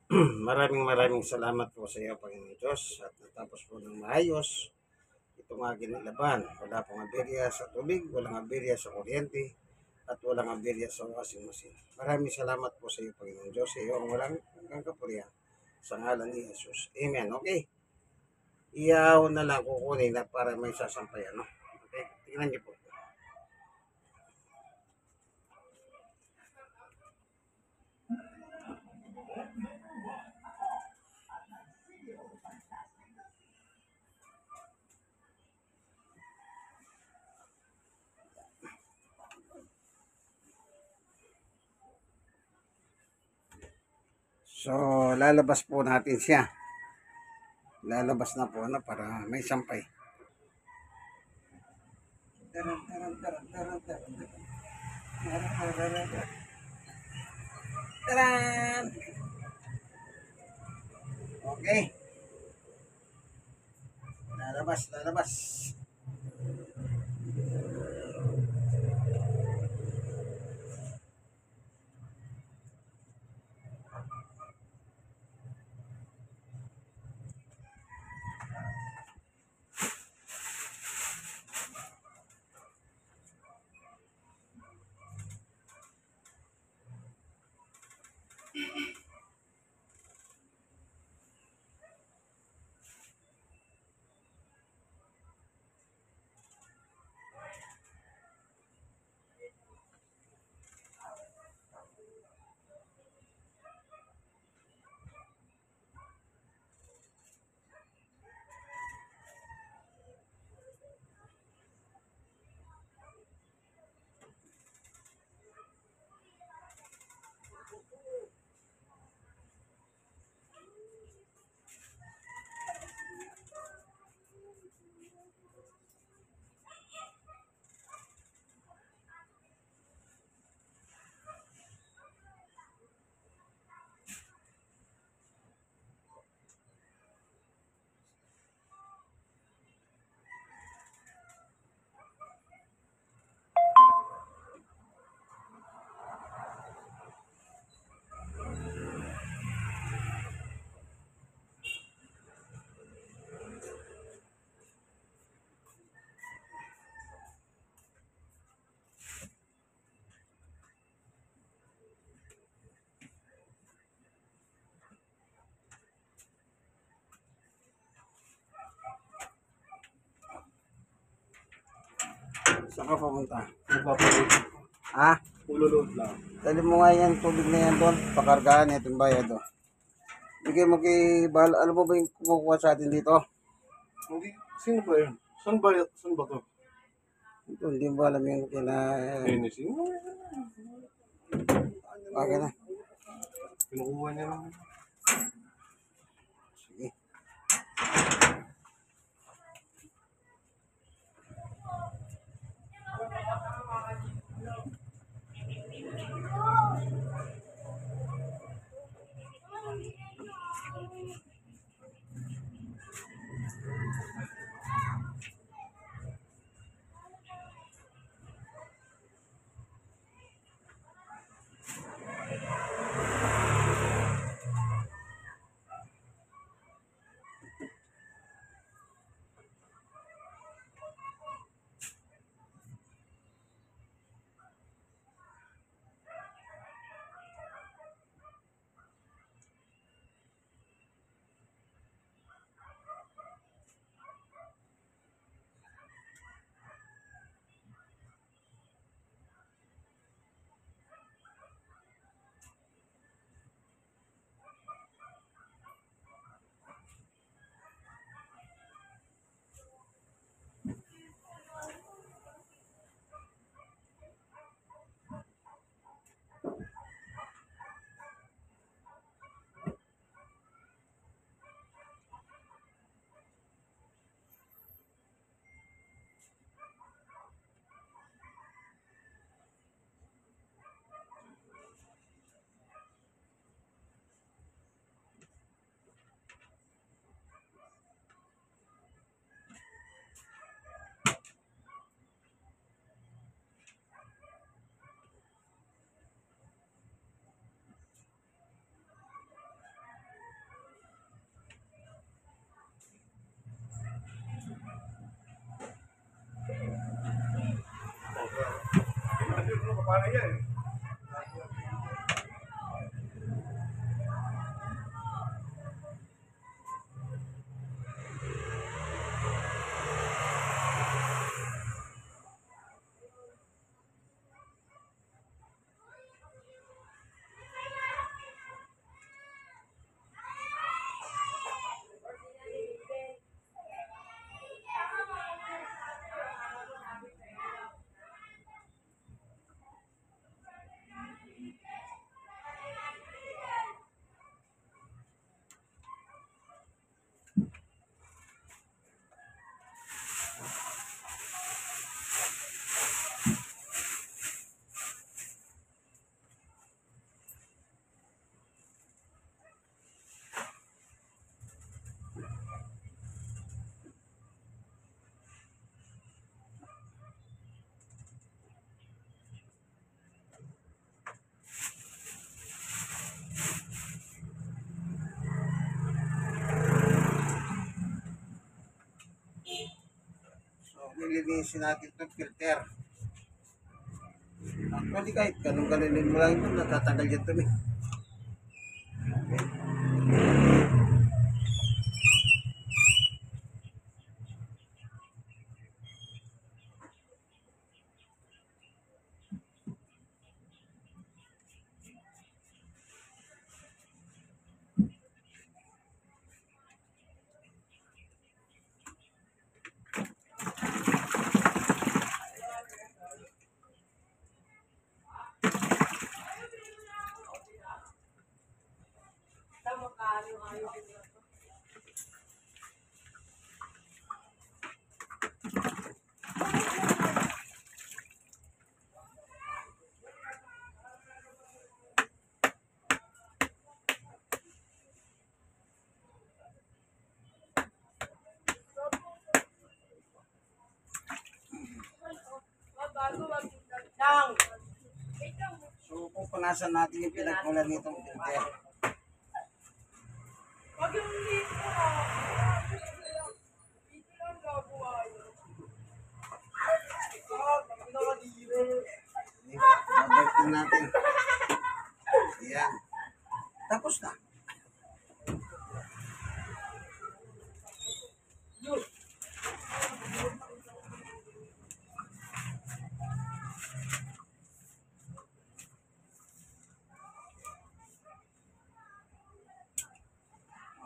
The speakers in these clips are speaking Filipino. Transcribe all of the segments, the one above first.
Maraming salamat po sa iyo, Panginoon Diyos, at natapos po ng maayos itong aking nilaban. Wala pong aberya sa tubig, walang aberya sa kuryente, at walang aberya sa washing machine. Maraming salamat po sa iyo, Panginoon Diyos, sa iyo ang walang hanggang kapurihan. Sa ngalan ni Jesus. Amen. Okay? Iyaw na lang kukunin na para may sasampayan. No? Okay? Tingnan niyo po. So, lalabas po natin siya. Lalabas na po para may sampay. Taran, taran, taran, taran, taran, taran. Taran! Okay. Lalabas. Saan ka pumunta? Magpapaload. Ha? Ululod lang. Dali mo nga yan, tubig na yan doon. Pakargaan, itong bayad doon. Bigay mo kay Bahal. Alam mo ba yung kumukuha sa atin dito? Hindi, sino ba yun? Saan ba to? Ito, hindi mo alam yung kina... Finishing? Okay na. Kinukuha niya lang. Sige. para yan eh. So, nilinisin natin itong filter. Actually, kahit ganun-ganunin mo lang ito, natatanggal yan ito eh. So, pupunasan natin yung pinagmulan nitong filter. Babalikin natin. Ayan. Tapos na.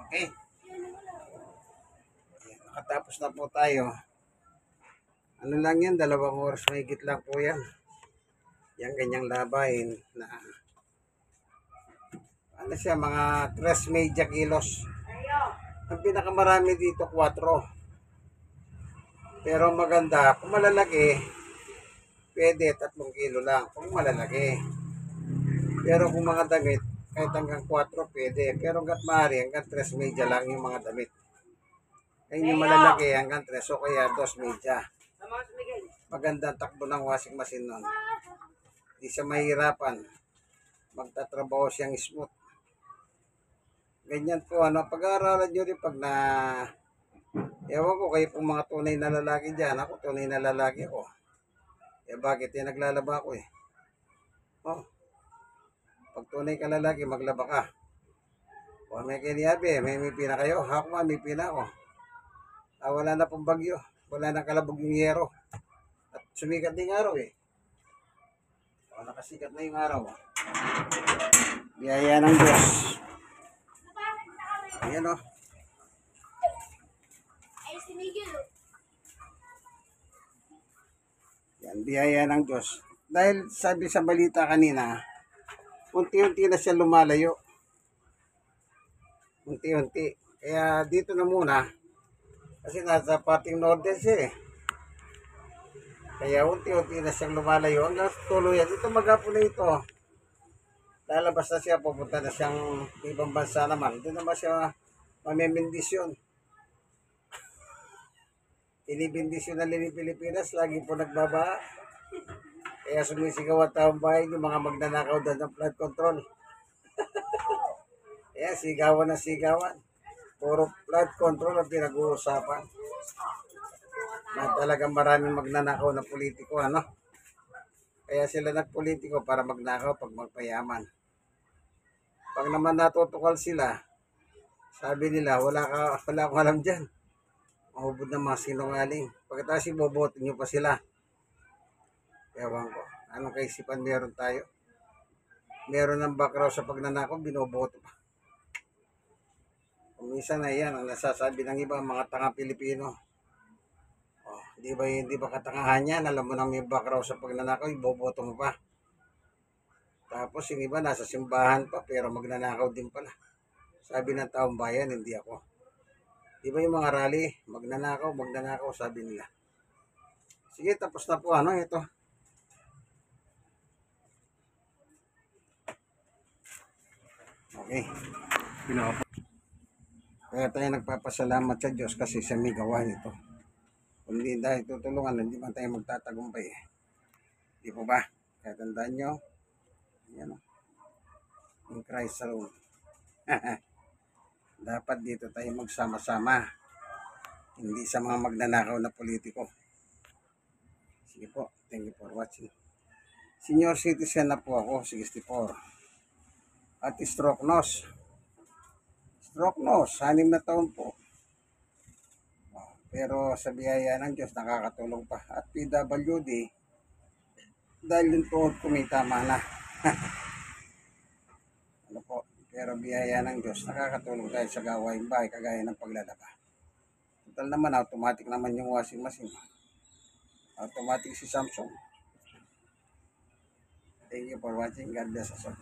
Okay. Ayan, nakatapos na po tayo. Ano lang yan, 2 oras mahigit lang po yan. Yan ganyang labahin na ano siya, mga 3 media kilos. Ang pinakamarami dito 4. Pero maganda, kung malalaki, pwede 3 kilo lang. Kung malalaki. Pero kung mga damit, kahit hanggang 4 pwede. Pero hanggat maaari, hanggang 3 media lang yung mga damit. Ayun yung malalaki hanggang 3 o kaya 2 media. Maganda ang takbo ng washing machine nun. Hindi siya mahirapan. Magtatrabaho siyang smooth. Ganyan po, ano, pag-aaralan nyo rin pag na, ewan ko kayo pong mga tunay na lalaki dyan. Ako, tunay na lalaki ko. Eh, bakit? Eh, naglalaba ko eh. Oh, pag tunay ka lalaki, maglaba ka. O, may kiniyabi, may pina kayo. Ako nga, may pina ako. Wala na pong bagyo. Wala na kalabog yung yero. At sumikat na yung araw eh. O, nakasikat na yung araw. Biyaya ng Diyos. Ayan o. Yan, biyaya ng Diyos. Dahil sabi sa balita kanina, unti-unti na siya lumalayo. Unti-unti. Kaya dito na muna. Kasi nasa pating northern siya eh. Kaya unti-unti na siyang lumalayo. Hanggang tuluyan. Ito maghapon na ito. Lalabas na siya. Pupunta na siyang ibang bansa naman. Doon naman siya mamimindisyon. Inibindisyon na ng Pilipinas. Lagi po nagbaba. Kaya sumisigaw ang taong bahay yung mga magnanakaw doon ng flood control. Kaya sigawan na sigawan. Puro flood control ang pinag-uusapan. Na talagang maraming magnanakaw na politiko, ano? Kaya sila nagpolitiko para magnakaw pag magpayaman. Pag naman natutukal sila, sabi nila, wala akong alam dyan. Mahubod ng mga sinungaling. Pagkatapos iboboto nyo pa sila. Ewan ko. Anong kaisipan meron tayo? Meron ng background sa pagnanakaw, binoboto pa. Kung minsan na yan, ang nasasabi ng iba, mga tanga Pilipino. Oh, di ba katangahan yan? Alam mo na may background sa pagnanakaw, iboboto mo pa. Tapos yung iba nasa simbahan pa, pero magnanakaw din pala. Sabi ng taong bayan, hindi ako. Di ba yung mga rally, magnanakaw, sabi nila. Sige, tapos na po. Ano ito? Okay. Pinapa. Kaya tayo nagpapasalamat sa Diyos kasi siya may gawa nito. Kung hindi dahil tutulungan, hindi man tayo magtatagumpay. Di po ba? Kaya tandaan nyo, yan o, in Christ alone. Dapat dito tayo magsama-sama. Hindi sa mga magnanakaw na politiko. Sige po, thank you for watching. Senior citizen na po ako, 64. At stroke nose. Stroke nose, 6 na taon po. Pero sa biyaya ng Diyos, nakakatulong pa. At PWD, dahil yung tuhod ko may tama na. Ano po, pero biyaya ng Diyos, nakakatulong tayo sa gawain bahay, kagaya ng paglalaba. Total naman, automatic naman yung washing machine. Automatic si Samsung. Thank you for watching. God bless us all.